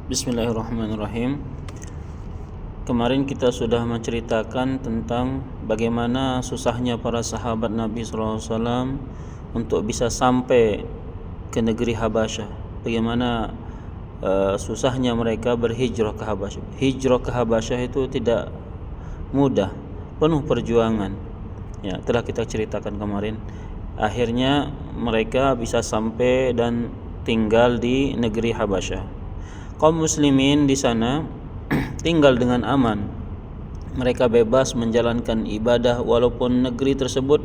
Bismillahirrahmanirrahim. Kemarin kita sudah menceritakan tentang bagaimana susahnya para sahabat Nabi SAW untuk bisa sampai ke negeri Habasyah. Bagaimana susahnya mereka berhijrah ke Habasyah. Hijrah ke Habasyah itu tidak mudah, penuh perjuangan. Ya, telah kita ceritakan kemarin. Akhirnya mereka bisa sampai dan tinggal di negeri Habasyah. Kaum muslimin di sana tinggal dengan aman. Mereka bebas menjalankan ibadah walaupun negeri tersebut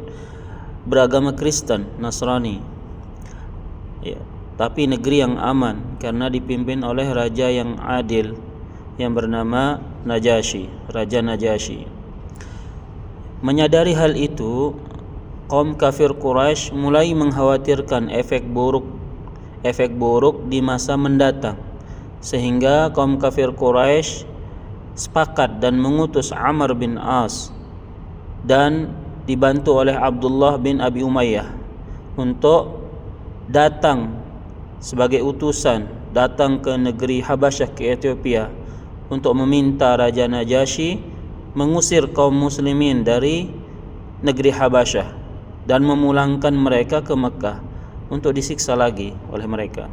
beragama Kristen, Nasrani. Ya, tapi negeri yang aman karena dipimpin oleh raja yang adil yang bernama Najasyi, Raja Najasyi. Menyadari hal itu, kaum kafir Quraisy mulai mengkhawatirkan efek buruk di masa mendatang. Sehingga kaum kafir Quraisy sepakat dan mengutus Amr bin As dan dibantu oleh Abdullah bin Abi Umayyah untuk datang sebagai utusan, datang ke negeri Habasyah, ke Ethiopia, untuk meminta Raja Najasyi mengusir kaum muslimin dari negeri Habasyah dan memulangkan mereka ke Mekah untuk disiksa lagi oleh mereka.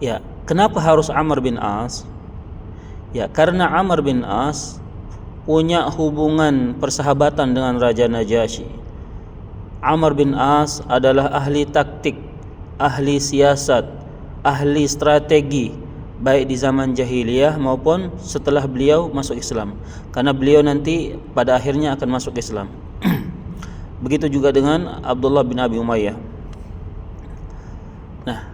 Ya, kenapa harus Amr bin As? Ya, karena Amr bin As punya hubungan persahabatan dengan Raja Najasyi. Amr bin As adalah ahli taktik, ahli siasat, ahli strategi, baik di zaman jahiliyah maupun setelah beliau masuk Islam. Karena beliau nanti pada akhirnya akan masuk Islam. Begitu juga dengan Abdullah bin Abi Umayyah. Nah,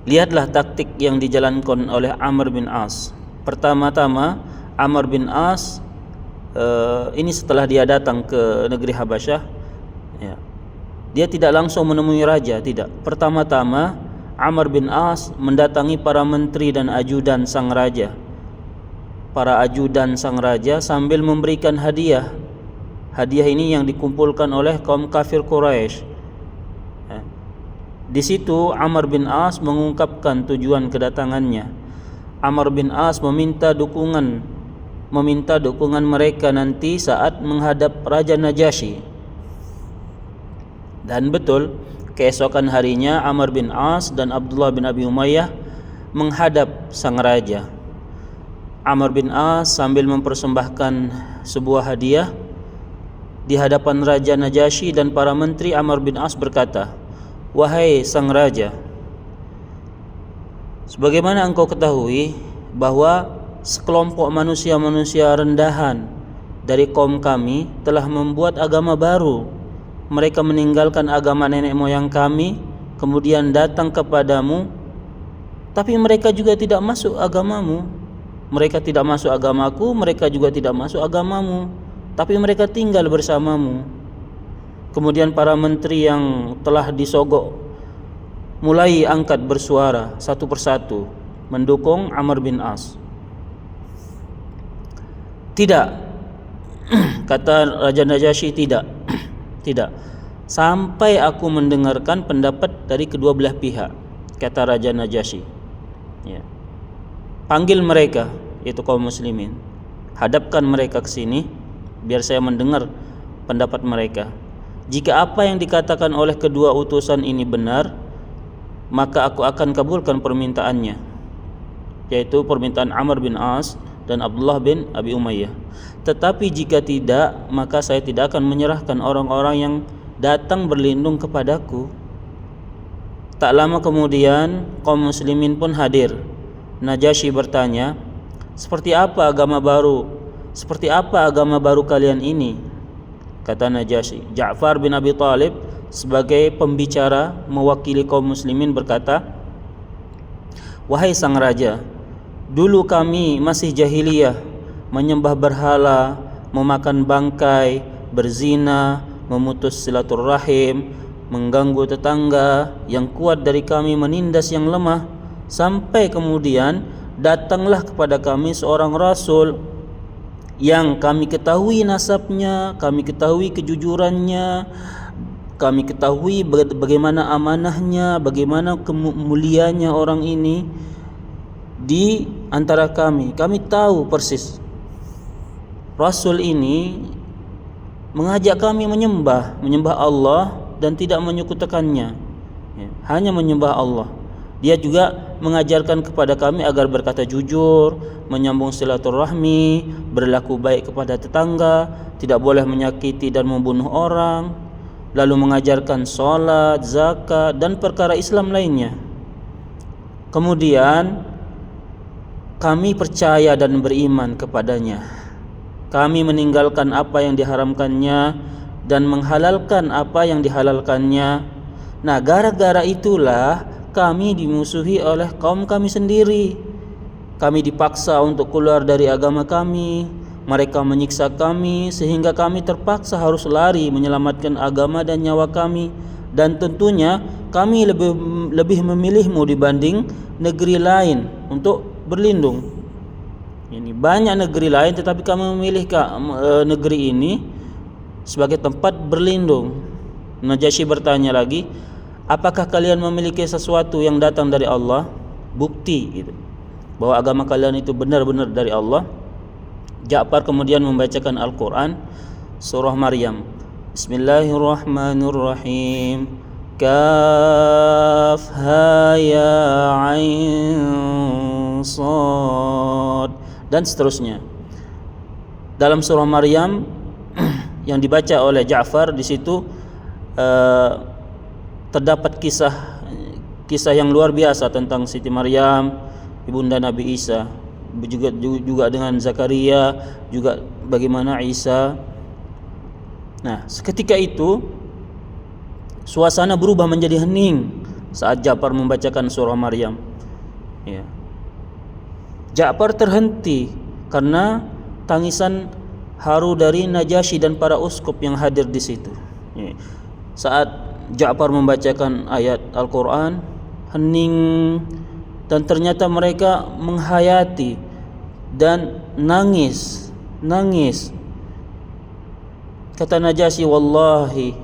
lihatlah taktik yang dijalankan oleh Amr bin As. Pertama-tama Amr bin As ini setelah dia datang ke negeri Habasyah, ya, dia tidak langsung menemui raja, tidak. Pertama-tama Amr bin As mendatangi para menteri dan ajudan sang raja. Para ajudan sang raja sambil memberikan hadiah. Hadiah ini yang dikumpulkan oleh kaum kafir Quraisy. Di situ Amr bin As mengungkapkan tujuan kedatangannya. Amr bin As meminta dukungan mereka nanti saat menghadap Raja Najasyi. Dan betul, keesokan harinya Amr bin As dan Abdullah bin Abi Umayyah menghadap sang raja. Amr bin As sambil mempersembahkan sebuah hadiah di hadapan Raja Najasyi dan para menteri, Amr bin As berkata, "Wahai sang raja, sebagaimana engkau ketahui bahwa sekelompok manusia-manusia rendahan dari kaum kami telah membuat agama baru. Mereka meninggalkan agama nenek moyang kami, kemudian datang kepadamu, tapi mereka juga tidak masuk agamamu. Mereka tidak masuk agamaku, mereka juga tidak masuk agamamu, tapi mereka tinggal bersamamu." Kemudian para menteri yang telah disogok mulai angkat bersuara satu persatu mendukung Amr bin As. "Tidak," kata Raja Najasyi, "tidak. Tidak. Sampai aku mendengarkan pendapat dari kedua belah pihak," kata Raja Najasyi. Ya. "Panggil mereka, yaitu kaum muslimin. Hadapkan mereka ke sini biar saya mendengar pendapat mereka. Jika apa yang dikatakan oleh kedua utusan ini benar, maka aku akan kabulkan permintaannya," yaitu permintaan Amr bin As dan Abdullah bin Abi Umayyah. "Tetapi jika tidak, maka saya tidak akan menyerahkan orang-orang yang datang berlindung kepadaku." Tak lama kemudian kaum muslimin pun hadir. Najasyi bertanya, "Seperti apa agama baru? Seperti apa agama baru kalian ini?" Kata Najasyi. Ja'far bin Abi Thalib sebagai pembicara mewakili kaum muslimin berkata, "Wahai sang raja, dulu kami masih jahiliyah, menyembah berhala, memakan bangkai, berzina, memutus silaturrahim, mengganggu tetangga, yang kuat dari kami menindas yang lemah, sampai kemudian datanglah kepada kami seorang rasul yang kami ketahui nasabnya, kami ketahui kejujurannya, kami ketahui bagaimana amanahnya, bagaimana kemuliaannya orang ini. di antara kami. Kami tahu persis Rasul ini mengajak kami menyembah Allah dan tidak menyekutukannya, ya, hanya menyembah Allah. Dia juga mengajarkan kepada kami agar berkata jujur, menyambung silaturahmi, berlaku baik kepada tetangga, tidak boleh menyakiti dan membunuh orang, lalu mengajarkan sholat, zakat, dan perkara Islam lainnya. Kemudian kami percaya dan beriman kepadanya. Kami meninggalkan apa yang diharamkannya dan menghalalkan apa yang dihalalkannya. Nah, gara-gara itulah kami dimusuhi oleh kaum kami sendiri. Kami dipaksa untuk keluar dari agama kami. Mereka menyiksa kami sehingga kami terpaksa harus lari menyelamatkan agama dan nyawa kami. Dan tentunya kami lebih memilihmu dibanding negeri lain untuk berlindung. Ini banyak negeri lain, tetapi kami memilih negeri ini sebagai tempat berlindung. Najasyi bertanya lagi, apakah kalian memiliki sesuatu yang datang dari Allah? Bukti gitu, bahwa agama kalian itu benar-benar dari Allah. Ja'far kemudian membacakan Al-Quran, surah Maryam. Bismillahirrahmanirrahim. Kaf ha ya ain sad, dan seterusnya. Dalam surah Maryam yang dibaca oleh Ja'far, di situ terdapat kisah yang luar biasa tentang Siti Maryam, ibunda Nabi Isa, juga dengan Zakaria, juga bagaimana Isa. Nah, seketika itu suasana berubah menjadi hening saat Ja'far membacakan surah Maryam. Ya. Ja'far terhenti karena tangisan haru dari Najasyi dan para uskup yang hadir di situ. Ya. Saat Ja'far membacakan ayat Al-Quran, hening, dan ternyata mereka menghayati dan nangis. Kata Najasyi, wallahi,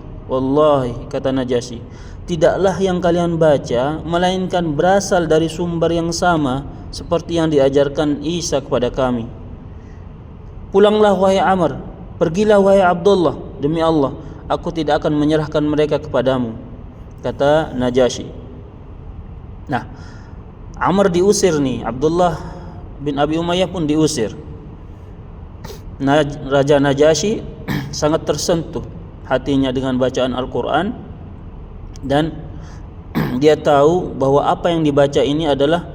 kata Najasyi, tidaklah yang kalian baca melainkan berasal dari sumber yang sama seperti yang diajarkan Isa kepada kami. Pulanglah wahai Amr, pergilah wahai Abdullah, demi Allah aku tidak akan menyerahkan mereka kepadamu, kata Najasyi. Nah, Amr diusir nih, Abdullah bin Abi Umayyah pun diusir. Raja Najasyi sangat tersentuh hatinya dengan bacaan Al-Quran, dan dia tahu bahwa apa yang dibaca ini adalah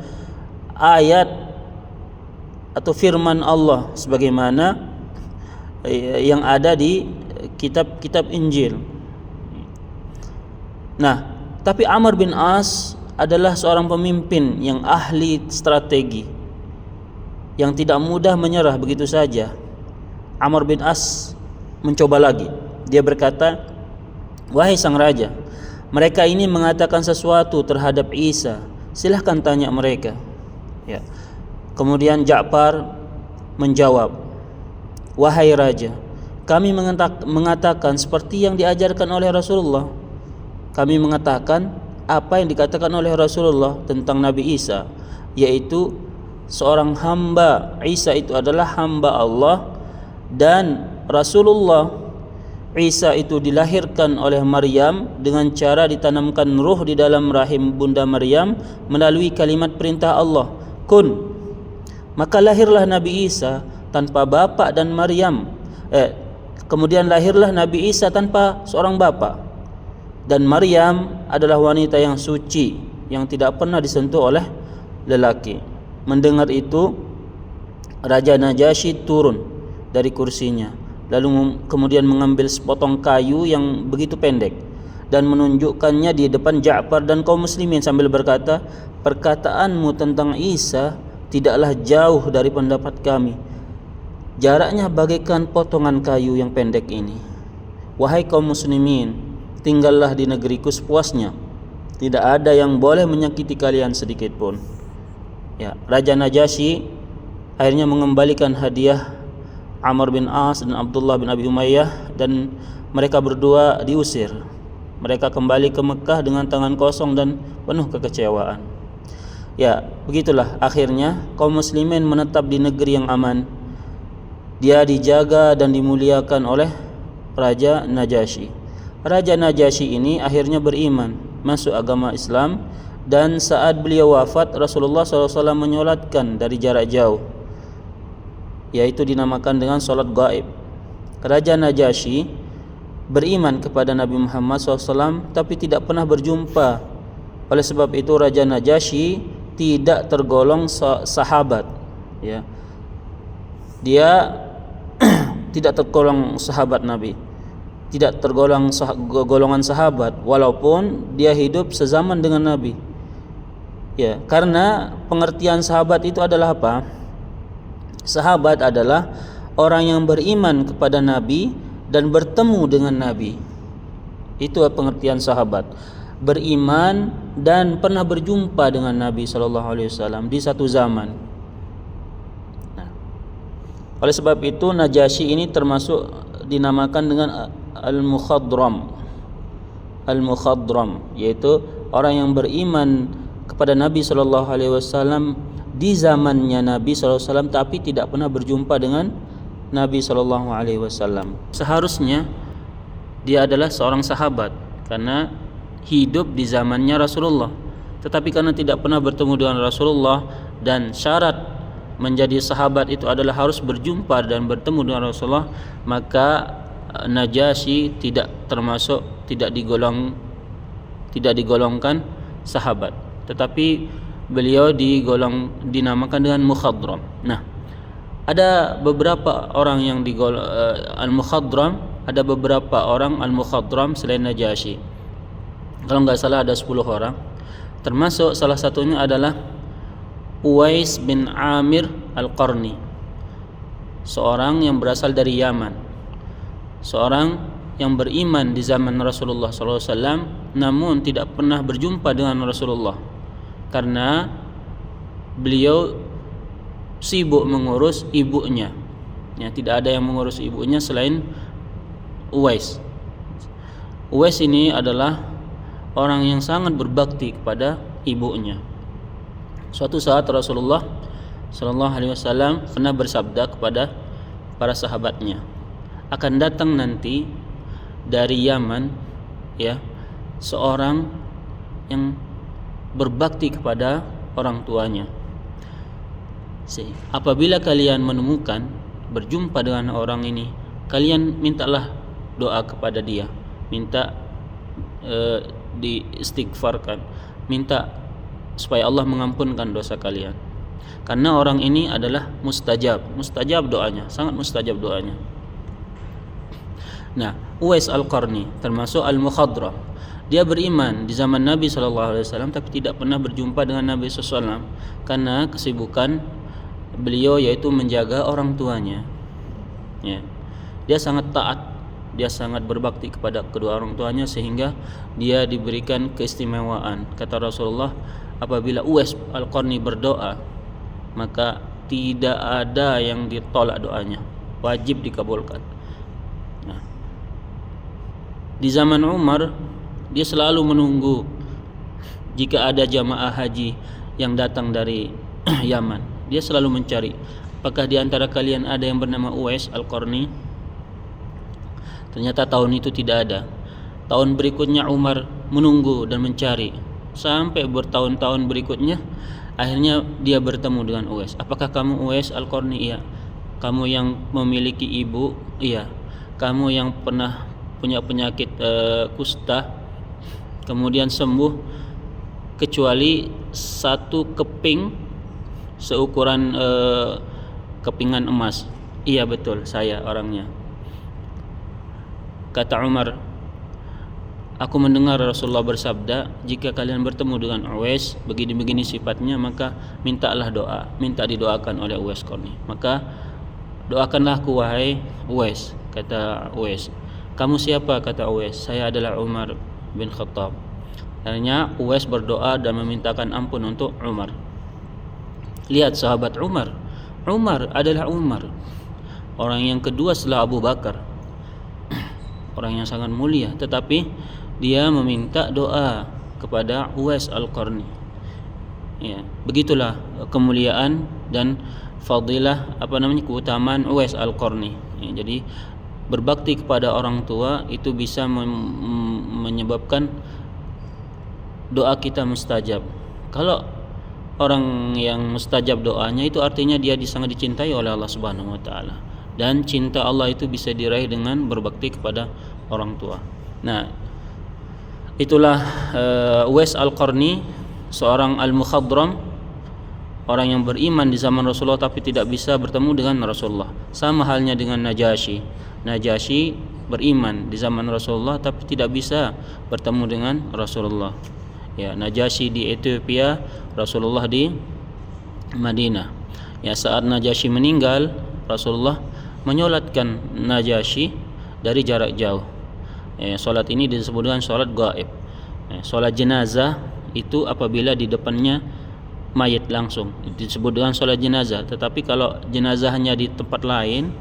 ayat atau firman Allah sebagaimana yang ada di kitab Injil. Nah, tapi Amr bin As adalah seorang pemimpin yang ahli strategi, yang tidak mudah menyerah begitu saja. Amr bin As mencoba lagi. Dia berkata, wahai sang raja, mereka ini mengatakan sesuatu terhadap Isa, silahkan tanya mereka. Ya. Kemudian Ja'far menjawab, wahai raja, kami mengatakan seperti yang diajarkan oleh Rasulullah. Kami mengatakan apa yang dikatakan oleh Rasulullah tentang Nabi Isa, yaitu seorang hamba. Isa itu adalah hamba Allah, dan Rasulullah Isa itu dilahirkan oleh Maryam dengan cara ditanamkan ruh di dalam rahim bunda Maryam melalui kalimat perintah Allah, kun. Maka lahirlah Nabi Isa tanpa bapa dan Maryam. Kemudian lahirlah Nabi Isa tanpa seorang bapa, dan Maryam adalah wanita yang suci yang tidak pernah disentuh oleh lelaki. Mendengar itu, Raja Najasyi turun dari kursinya, lalu kemudian mengambil sepotong kayu yang begitu pendek dan menunjukkannya di depan Ja'far dan kaum muslimin sambil berkata, perkataanmu tentang Isa tidaklah jauh dari pendapat kami. Jaraknya bagaikan potongan kayu yang pendek ini. Wahai kaum muslimin, tinggallah di negeriku sepuasnya. Tidak ada yang boleh menyakiti kalian sedikit pun. Ya, Raja Najasyi akhirnya mengembalikan hadiah Amr bin As dan Abdullah bin Abi Umayyah, dan mereka berdua diusir. Mereka kembali ke Mekah dengan tangan kosong dan penuh kekecewaan. Ya, begitulah akhirnya kaum muslimin menetap di negeri yang aman. Dia dijaga dan dimuliakan oleh Raja Najasyi. Raja Najasyi ini akhirnya beriman, masuk agama Islam, dan saat beliau wafat Rasulullah SAW menyolatkan dari jarak jauh, yaitu dinamakan dengan solat gaib. Raja Najasyi beriman kepada Nabi Muhammad SAW tapi tidak pernah berjumpa. Oleh sebab itu Raja Najasyi tidak tergolong sahabat, ya. Dia tidak tergolong sahabat Nabi, tidak tergolong golongan sahabat, walaupun dia hidup sezaman dengan Nabi. Ya, karena pengertian sahabat itu adalah apa? Sahabat adalah orang yang beriman kepada Nabi dan bertemu dengan Nabi. Itu pengertian sahabat. Beriman dan pernah berjumpa dengan Nabi SAW di satu zaman. Nah, oleh sebab itu Najasyi ini termasuk dinamakan dengan Al-Mukhadram. Al-Mukhadram, yaitu orang yang beriman kepada Nabi SAW di zamannya Nabi SAW tapi tidak pernah berjumpa dengan Nabi SAW. Seharusnya dia adalah seorang sahabat karena hidup di zamannya Rasulullah, tetapi karena tidak pernah bertemu dengan Rasulullah dan syarat menjadi sahabat itu adalah harus berjumpa dan bertemu dengan Rasulullah, maka Najasyi tidak digolongkan sahabat, tetapi beliau dinamakan dengan Mukhadram. Nah, ada beberapa orang yang Al-Mukhadram, ada beberapa orang Al-Mukhadram selain Najasyi. Kalau enggak salah ada 10 orang. Termasuk salah satunya adalah Uwais bin Amir Al-Qarni, seorang yang berasal dari Yaman, seorang yang beriman di zaman Rasulullah SAW namun tidak pernah berjumpa dengan Rasulullah karena beliau sibuk mengurus ibunya. Ya, tidak ada yang mengurus ibunya selain Uwais. Uwais ini adalah orang yang sangat berbakti kepada ibunya. Suatu saat Rasulullah SAW pernah bersabda kepada para sahabatnya, akan datang nanti dari Yaman, ya, seorang yang berbakti kepada orang tuanya. Apabila kalian menemukan, berjumpa dengan orang ini, kalian mintalah doa kepada dia, minta diistighfarkan, minta supaya Allah mengampunkan dosa kalian, karena orang ini adalah mustajab doanya, sangat mustajab doanya. Nah, Uwais Al-Qarni termasuk Al-Mukhadram. Dia beriman di zaman Nabi SAW tapi tidak pernah berjumpa dengan Nabi SAW karena kesibukan beliau yaitu menjaga orang tuanya. Ya. Dia sangat taat, dia sangat berbakti kepada kedua orang tuanya sehingga dia diberikan keistimewaan. Kata Rasulullah, apabila Uwais Al-Qarni berdoa, maka tidak ada yang ditolak doanya, wajib dikabulkan. Nah, di zaman Umar, dia selalu menunggu jika ada jamaah haji yang datang dari Yaman. Dia selalu mencari, apakah di antara kalian ada yang bernama Uwais Al-Qarni? Ternyata tahun itu tidak ada. Tahun berikutnya Umar menunggu dan mencari sampai bertahun-tahun berikutnya. Akhirnya dia bertemu dengan Uwais. Apakah kamu Uwais Al-Qarni? Iya. Kamu yang memiliki ibu? Iya. Kamu yang pernah punya penyakit kusta kemudian sembuh kecuali satu keping seukuran kepingan emas? Iya betul, saya orangnya. Kata Umar, aku mendengar Rasulullah bersabda, jika kalian bertemu dengan Uwais begini-begini sifatnya, maka mintalah doa, minta didoakan oleh Uwais Qarni. Maka doakanlah aku wahai Uwais. Kata Uwais, kamu siapa? Kata Uwais, saya adalah Umar bin Khattab. Akhirnya Uwais berdoa dan memintakan ampun untuk Umar. Lihat sahabat Umar. Umar adalah Umar, orang yang kedua setelah Abu Bakar, orang yang sangat mulia, tetapi dia meminta doa kepada Uwais Al-Qarni. Ya, begitulah kemuliaan dan fadilah keutamaan Uwais Al-Qarni. Ya, jadi berbakti kepada orang tua itu bisa menyebabkan doa kita mustajab. Kalau orang yang mustajab doanya itu artinya dia sangat dicintai oleh Allah Subhanahu wa taala. Dan cinta Allah itu bisa diraih dengan berbakti kepada orang tua. Nah, itulah Uwais Al-Qarni, seorang al-mukhadram, orang yang beriman di zaman Rasulullah tapi tidak bisa bertemu dengan Rasulullah. Sama halnya dengan Najasyi. Najasyi beriman di zaman Rasulullah tapi tidak bisa bertemu dengan Rasulullah. Ya, Najasyi di Ethiopia, Rasulullah di Madinah. Ya, saat Najasyi meninggal, Rasulullah menyolatkan Najasyi dari jarak jauh. Solat ini disebut dengan solat gaib. Solat jenazah itu apabila di depannya mayit langsung disebut dengan solat jenazah. Tetapi kalau jenazahnya di tempat lain,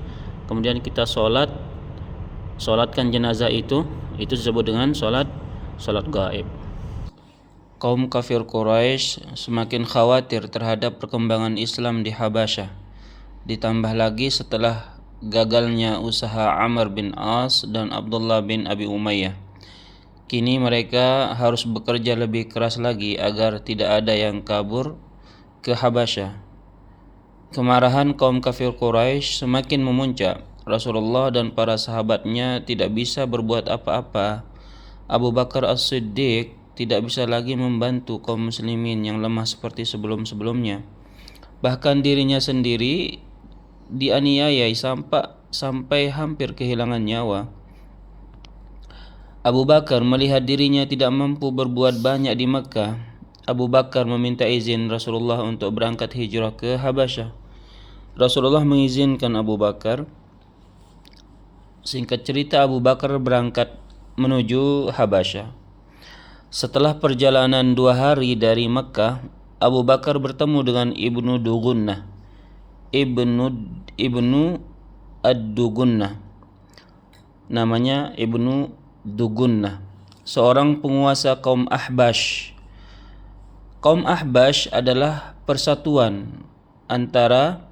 kemudian kita solatkan jenazah itu disebut dengan solat gaib. Kaum kafir Quraisy semakin khawatir terhadap perkembangan Islam di Habasyah. Ditambah lagi setelah gagalnya usaha Amr bin As dan Abdullah bin Abi Umayyah. Kini mereka harus bekerja lebih keras lagi agar tidak ada yang kabur ke Habasyah. Kemarahan kaum kafir Quraisy semakin memuncak. Rasulullah dan para sahabatnya tidak bisa berbuat apa-apa. Abu Bakar As-Siddiq tidak bisa lagi membantu kaum muslimin yang lemah seperti sebelum-sebelumnya. Bahkan dirinya sendiri dianiaya sampai hampir kehilangan nyawa. Abu Bakar melihat dirinya tidak mampu berbuat banyak di Mekah. Abu Bakar meminta izin Rasulullah untuk berangkat hijrah ke Habasyah. Rasulullah mengizinkan Abu Bakar. Singkat cerita, Abu Bakar berangkat menuju Habasyah. Setelah perjalanan 2 hari dari Mekah, Abu Bakar bertemu dengan Ibnu Dugunnah. Ibnu Ad-Dugunnah, namanya Ibnu Dugunnah, seorang penguasa kaum Ahbash. Kaum Ahbash adalah persatuan antara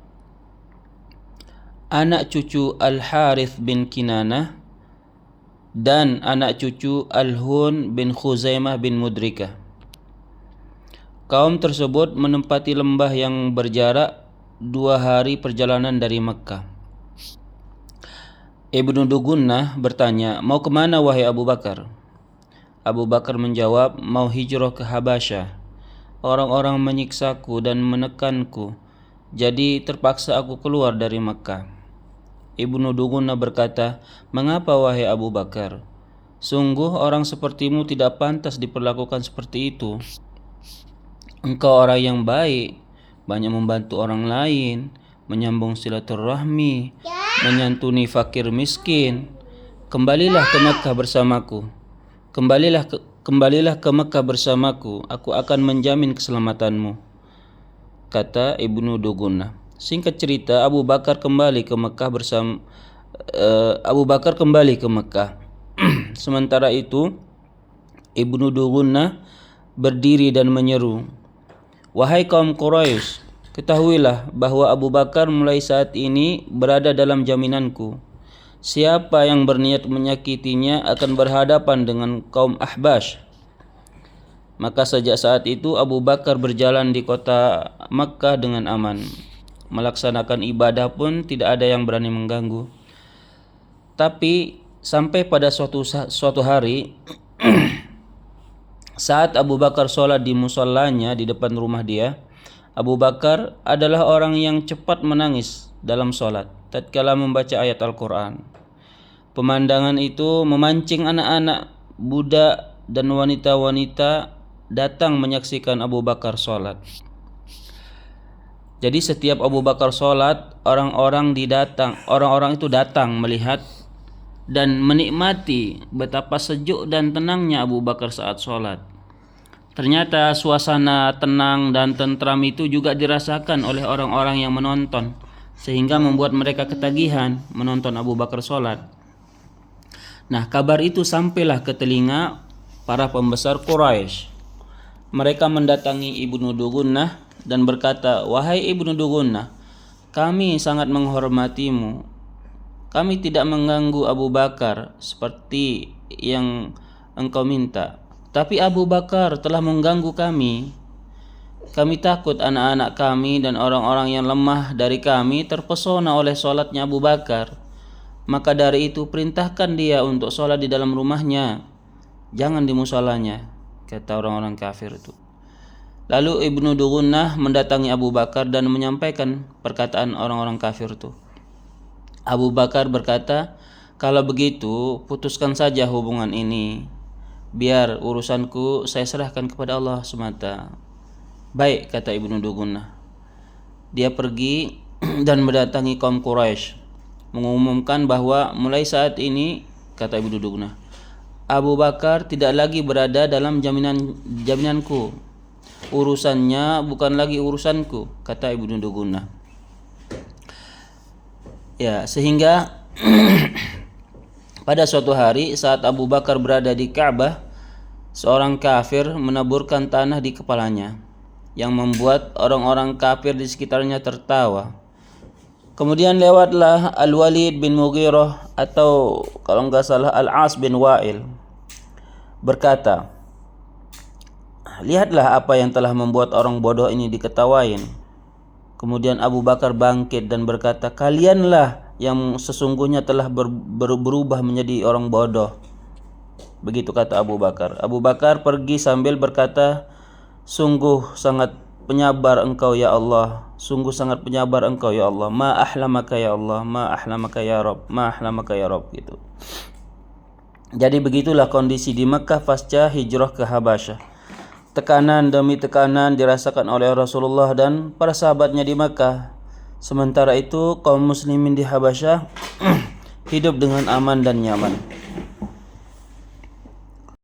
anak cucu Al-Harith bin Kinanah dan anak cucu Al-Hun bin Khuzaimah bin Mudrikah. Kaum tersebut menempati lembah yang berjarak 2 hari perjalanan dari Mekah. Ibnu Dugunnah bertanya, "Mau kemana wahai Abu Bakar?" Abu Bakar menjawab, "Mau hijrah ke Habasyah. Orang-orang menyiksaku dan menekanku, jadi terpaksa aku keluar dari Mekah." Ibnu Dugunnah berkata, "Mengapa wahai Abu Bakar? Sungguh orang sepertimu tidak pantas diperlakukan seperti itu. Engkau orang yang baik, banyak membantu orang lain, menyambung silaturahmi, menyantuni fakir miskin. Kembalilah ke Mekah bersamaku. Kembalilah ke Mekah bersamaku. Aku akan menjamin keselamatanmu," kata Ibnu Dugunnah. Singkat cerita, Abu Bakar kembali ke Mekah. Sementara itu, Ibnu Dugunnah berdiri dan menyeru, "Wahai kaum Quraisy, ketahuilah bahwa Abu Bakar mulai saat ini berada dalam jaminanku. Siapa yang berniat menyakitinya akan berhadapan dengan kaum Ahbash." Maka sejak saat itu Abu Bakar berjalan di kota Makkah dengan aman. Melaksanakan ibadah pun tidak ada yang berani mengganggu. Tapi sampai pada suatu hari saat Abu Bakar sholat di musallanya di depan rumah dia, Abu Bakar adalah orang yang cepat menangis dalam sholat tatkala membaca ayat Al-Quran. Pemandangan itu memancing anak-anak, budak, dan wanita-wanita datang menyaksikan Abu Bakar sholat. Jadi setiap Abu Bakar sholat, orang-orang itu datang melihat dan menikmati betapa sejuk dan tenangnya Abu Bakar saat sholat. Ternyata suasana tenang dan tentram itu juga dirasakan oleh orang-orang yang menonton, sehingga membuat mereka ketagihan menonton Abu Bakar sholat. Nah, kabar itu sampailah ke telinga para pembesar Quraisy. Mereka mendatangi Ibnu Dugunnah dan berkata, "Wahai Ibnu Dugunnah, kami sangat menghormatimu. Kami tidak mengganggu Abu Bakar seperti yang engkau minta. Tapi Abu Bakar telah mengganggu kami. Kami takut anak-anak kami dan orang-orang yang lemah dari kami terpesona oleh sholatnya Abu Bakar. Maka dari itu perintahkan dia untuk sholat di dalam rumahnya, jangan di musolanya," kata orang-orang kafir itu. Lalu Ibnu Dugunnah mendatangi Abu Bakar dan menyampaikan perkataan orang-orang kafir itu. Abu Bakar berkata, "Kalau begitu putuskan saja hubungan ini. Biar urusanku saya serahkan kepada Allah semata." "Baik," kata Ibnu Dugunnah. Dia pergi dan mendatangi kaum Quraisy, mengumumkan bahwa mulai saat ini, kata Ibnu Dugunnah, Abu Bakar tidak lagi berada dalam jaminanku. Urusannya bukan lagi urusanku, kata Ibnu Dugunnah. Ya, sehingga pada suatu hari saat Abu Bakar berada di Ka'bah, seorang kafir menaburkan tanah di kepalanya yang membuat orang-orang kafir di sekitarnya tertawa. Kemudian lewatlah Al-Walid bin Mughirah atau kalau enggak salah Al-As bin Wa'il, berkata, "Lihatlah apa yang telah membuat orang bodoh ini diketawain." Kemudian Abu Bakar bangkit dan berkata, "Kalianlah yang sesungguhnya telah berubah menjadi orang bodoh." Begitu kata Abu Bakar. Abu Bakar pergi sambil berkata, "Sungguh sangat penyabar engkau ya Allah, sungguh sangat penyabar engkau ya Allah, ma ahlamaka ya Allah, ma ahlamaka ya Rabb, ma ahlamaka ya Rabb," gitu. Jadi begitulah kondisi di Mekah pasca hijrah ke Habasyah. Tekanan demi tekanan dirasakan oleh Rasulullah dan para sahabatnya di Mekah. Sementara itu kaum muslimin di Habasyah hidup dengan aman dan nyaman.